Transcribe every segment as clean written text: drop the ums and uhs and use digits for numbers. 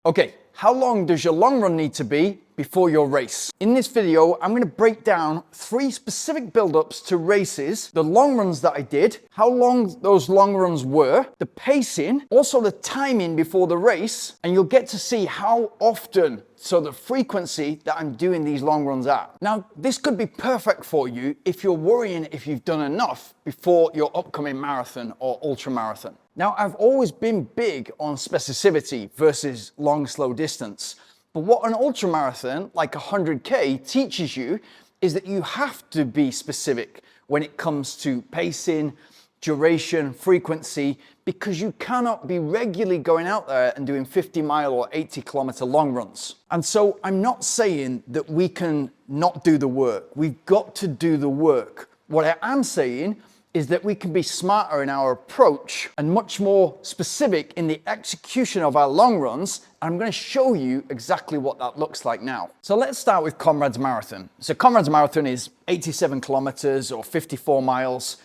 Okay, how long does your long run need to be before your race? In this video, I'm going to break down 3 specific build-ups to races, the long runs that I did, how long those long runs were, the pacing, also the timing before the race, and you'll get to see how often, so the frequency that I'm doing these long runs at. Now, this could be perfect for you if you're worrying if you've done enough before your upcoming marathon or ultra marathon. Now, I've always been big on specificity versus long, slow distance. But what an ultra marathon, like 100K, teaches you is that you have to be specific when it comes to pacing, duration, frequency, because you cannot be regularly going out there and doing 50-mile or 80-kilometer long runs. And so I'm not saying that we can not do the work. We've got to do the work. What I am saying is that we can be smarter in our approach and much more specific in the execution of our long runs. I'm going to show you exactly what that looks like now. So let's start with Comrades Marathon. So Comrades Marathon is 87 kilometers or 54 miles.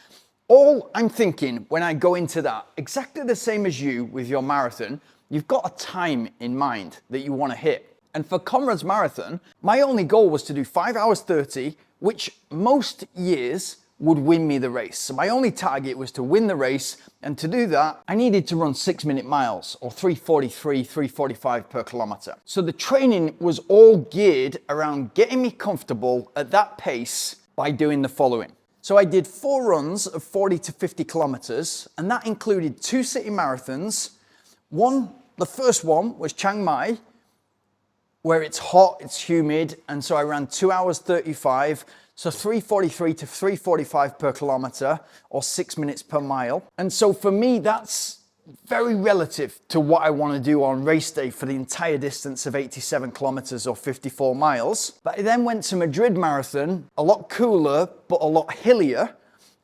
All I'm thinking when I go into that, exactly the same as you with your marathon, you've got a time in mind that you want to hit. And for Comrades Marathon, my only goal was to do 5 hours 30, which most years would win me the race. So my only target was to win the race, and to do that, I needed to run 6-minute miles or 3:43, 3:45 per kilometer. So the training was all geared around getting me comfortable at that pace by doing the following. So I did 4 runs of 40 to 50 kilometers, and that included 2 city marathons. The first one was Chiang Mai, where it's hot, it's humid, and so I ran 2 hours 35, so 3:43 to 3:45 per kilometer or 6 minutes per mile. And so for me, that's very relative to what I want to do on race day for the entire distance of 87 kilometers or 54 miles. But I then went to Madrid Marathon, a lot cooler, but a lot hillier,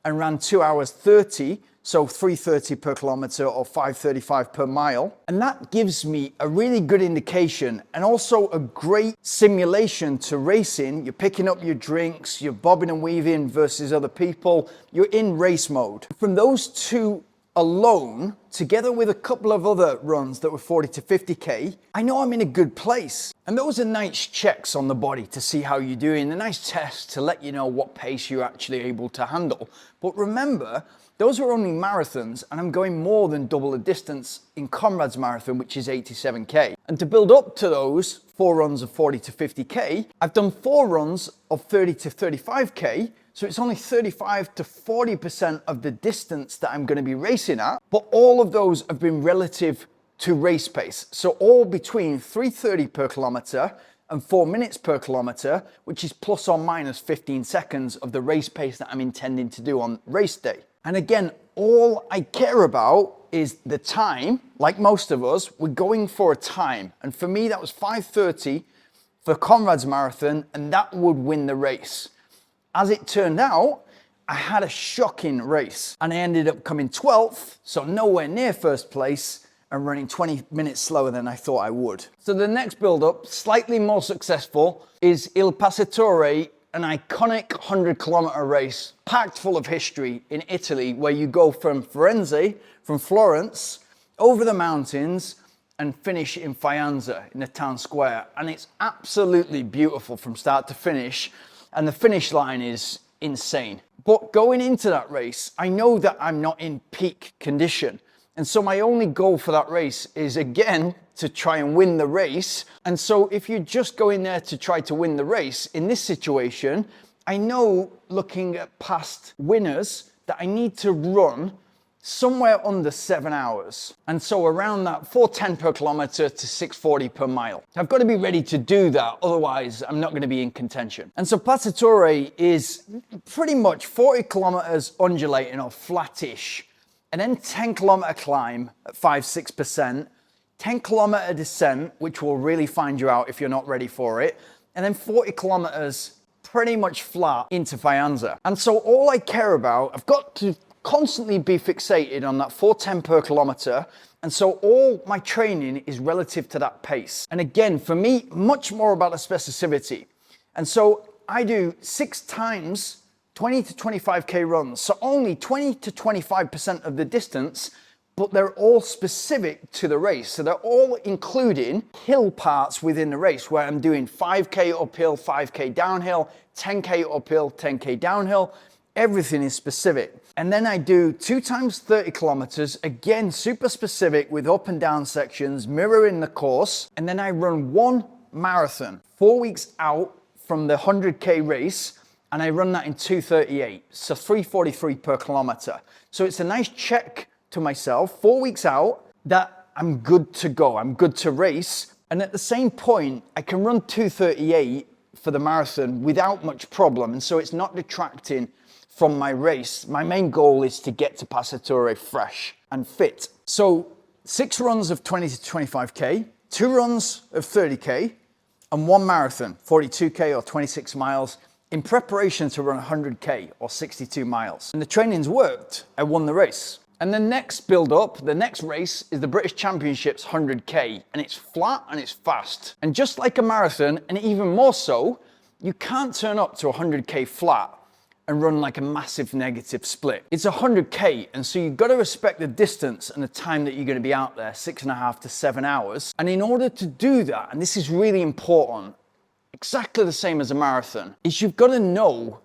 and ran 2 hours 30, so 3:30 per kilometer or 5:35 per mile. And that gives me a really good indication and also a great simulation to racing. You're picking up your drinks, you're bobbing and weaving versus other people. You're in race mode. From those 2 alone, together with a couple of other runs that were 40 to 50K, I know I'm in a good place. And those are nice checks on the body to see how you're doing, a nice test to let you know what pace you're actually able to handle. But remember, those are only marathons, and I'm going more than double the distance in Comrades Marathon, which is 87K. And to build up to those 4 runs of 40 to 50K, I've done 4 runs of 30 to 35K, so it's only 35 to 40% of the distance that I'm going to be racing at, but all of those have been relative to race pace. So all between 3:30 per kilometer and 4 minutes per kilometer, which is plus or minus 15 seconds of the race pace that I'm intending to do on race day. And again, all I care about is the time. Like most of us, we're going for a time. And for me, that was 5:30 for Comrades Marathon, and that would win the race. As it turned out, I had a shocking race, and I ended up coming 12th, so nowhere near first place, and running 20 minutes slower than I thought I would. So the next build-up, slightly more successful, is Il Passatore, an iconic 100-kilometer race packed full of history in Italy, where you go from Firenze, from Florence, over the mountains, and finish in Faenza, in the town square. And it's absolutely beautiful from start to finish, and the finish line is insane. But going into that race, I know that I'm not in peak condition. And so my only goal for that race is, again, to try and win the race. And so if you just go in there to try to win the race, in this situation, I know, looking at past winners, that I need to run somewhere under 7 hours. And so around that 4:10 per kilometer to 6:40 per mile. I've got to be ready to do that, otherwise I'm not going to be in contention. And so Passatore is pretty much 40 kilometers undulating or flattish, and then 10-kilometer climb at 5-6%, 10-kilometer descent, which will really find you out if you're not ready for it, and then 40 kilometers pretty much flat into Faenza. And so all I care about, I've got to constantly be fixated on that 4:10 per kilometer, and so all my training is relative to that pace. And again, for me, much more about the specificity. And so I do 6 times 20 to 25K runs, so only 20 to 25% of the distance, but they're all specific to the race. So they're all including hill parts within the race where I'm doing 5K uphill, 5K downhill, 10K uphill, 10K downhill. Everything is specific. And then I do 2 times 30 kilometers, again, super specific with up and down sections, mirroring the course. And then I run 1 marathon 4 weeks out from the 100K race, and I run that in 2:38, so 3:43 per kilometer. So it's a nice check to myself 4 weeks out that I'm good to go, I'm good to race. And at the same point, I can run 2:38 for the marathon without much problem. And so it's not detracting from my race. My main goal is to get to Passatore fresh and fit. So 6 runs of 20 to 25K, 2 runs of 30K, and 1 marathon, 42K or 26 miles, in preparation to run 100K or 62 miles. And the training's worked. I won the race. And the next build up, the next race is the British Championships 100K, and it's flat and it's fast. And just like a marathon, and even more so, you can't turn up to 100K flat and run like a massive negative split. It's 100K, and so you've got to respect the distance and the time that you're going to be out there, 6.5 to 7 hours. And in order to do that, and this is really important, exactly the same as a marathon, is you've got to know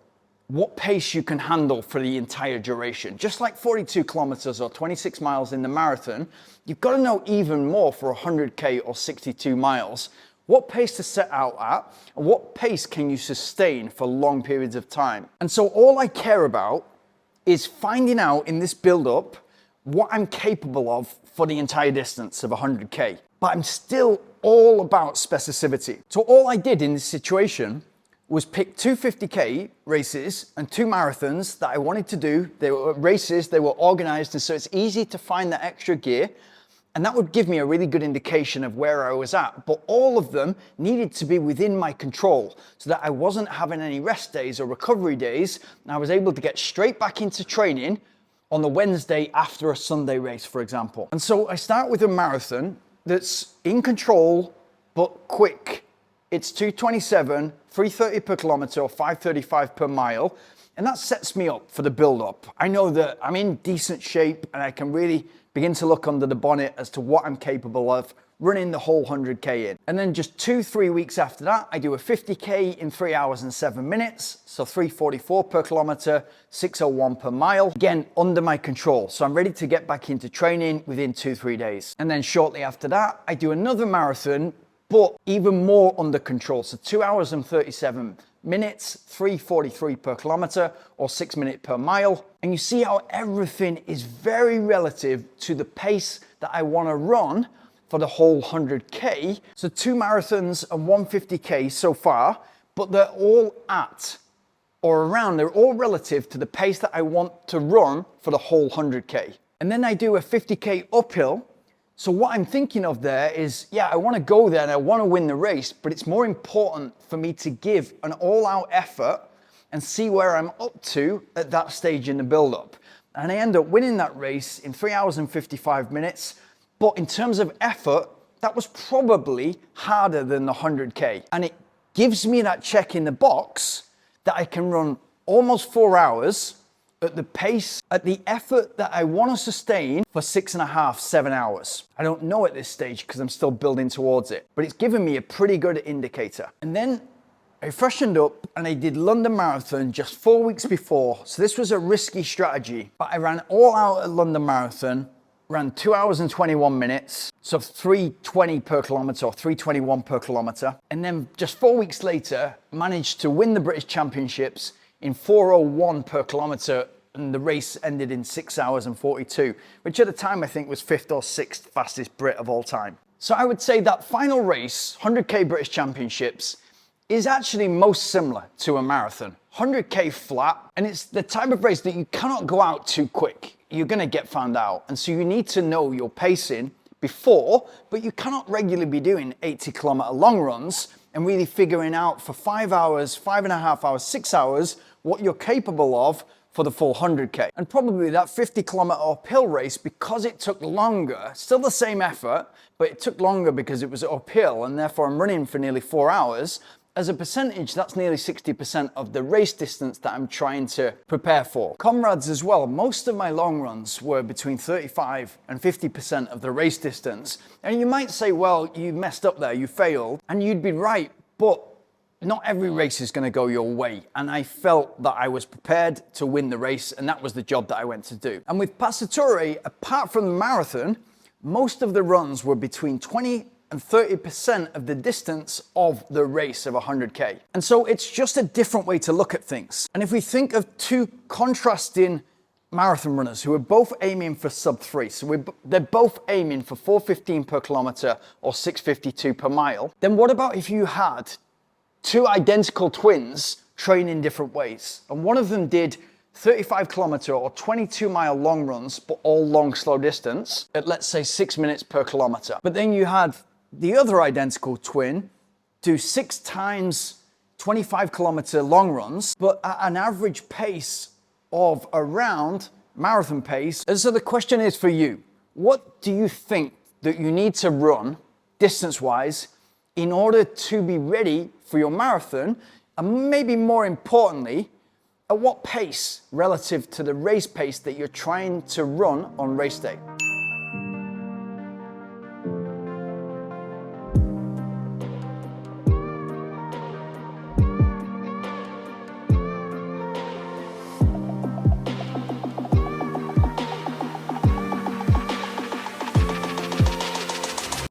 what pace you can handle for the entire duration. Just like 42 kilometers or 26 miles in the marathon, you've got to know even more for 100K or 62 miles. What pace to set out at, and what pace can you sustain for long periods of time? And so all I care about is finding out in this build-up what I'm capable of for the entire distance of 100K. But I'm still all about specificity. So all I did in this situation was pick 2 50K races and 2 marathons that I wanted to do. They were races, they were organized, and so it's easy to find that extra gear. And that would give me a really good indication of where I was at. But all of them needed to be within my control so that I wasn't having any rest days or recovery days. And I was able to get straight back into training on the Wednesday after a Sunday race, for example. And so I start with a marathon that's in control, but quick. It's 2:27, 3:30 per kilometer or 5:35 per mile. And that sets me up for the build-up. I know that I'm in decent shape and I can really begin to look under the bonnet as to what I'm capable of running the whole 100K in. And then just 2-3 weeks after that, I do a 50K in 3 hours and 7 minutes. So 3:44 per kilometer, 6:01 per mile. Again, under my control. So I'm ready to get back into training within 2-3 days. And then shortly after that, I do another marathon, but even more under control. So 2 hours and 37 minutes, 3:43 per kilometer or 6 minutes per mile. And you see how everything is very relative to the pace that I want to run for the whole 100K. So 2 marathons and 1 50K so far, but they're all at or around, they're all relative to the pace that I want to run for the whole 100K. And then I do a 50K uphill. So what I'm thinking of there is, yeah, I want to go there and I want to win the race, but it's more important for me to give an all-out effort and see where I'm up to at that stage in the build-up. And I end up winning that race in 3 hours and 55 minutes. But in terms of effort, that was probably harder than the 100K. And it gives me that check in the box that I can run almost 4 hours at the pace, at the effort that I want to sustain for 6.5, 7 hours. I don't know at this stage because I'm still building towards it, but it's given me a pretty good indicator. And then I freshened up and I did London Marathon just 4 weeks before. So this was a risky strategy, but I ran all out at London Marathon, ran 2 hours and 21 minutes. So 3:20 per kilometer or 3:21 per kilometer. And then just 4 weeks later, managed to win the British Championships in 4:01 per kilometer, and the race ended in 6 hours and 42, which at the time I think was 5th or 6th fastest Brit of all time. So I would say that final race, 100K British Championships, is actually most similar to a marathon. 100K flat, and it's the type of race that you cannot go out too quick. You're gonna get found out, and so you need to know your pacing before, but you cannot regularly be doing 80-kilometer long runs and really figuring out for 5 hours, 5.5 hours, 6 hours, what you're capable of for the full 100K. And probably that 50-kilometer uphill race, because it took longer, still the same effort, but it took longer because it was uphill, and therefore I'm running for nearly 4 hours. As a percentage, that's nearly 60% of the race distance that I'm trying to prepare for. Comrades as well, most of my long runs were between 35 and 50% of the race distance. And you might say, well, you messed up there, you failed, and you'd be right, but not every race is going to go your way. And I felt that I was prepared to win the race, and that was the job that I went to do. And with Passatore, apart from the marathon, most of the runs were between 20 and 30% of the distance of the race of 100K. And so it's just a different way to look at things. And if we think of two contrasting marathon runners who are both aiming for sub 3, so they're both aiming for 4:15 per kilometer or 6:52 per mile, then what about if you had two identical twins training different ways? And one of them did 35 kilometer or 22 mile long runs, but all long slow distance at, let's say, 6 minutes per kilometer. But then you had the other identical twin do 6 times 25 kilometer long runs, but at an average pace of around marathon pace. And so the question is for you, what do you think that you need to run distance-wise in order to be ready for your marathon? And maybe more importantly, at what pace relative to the race pace that you're trying to run on race day?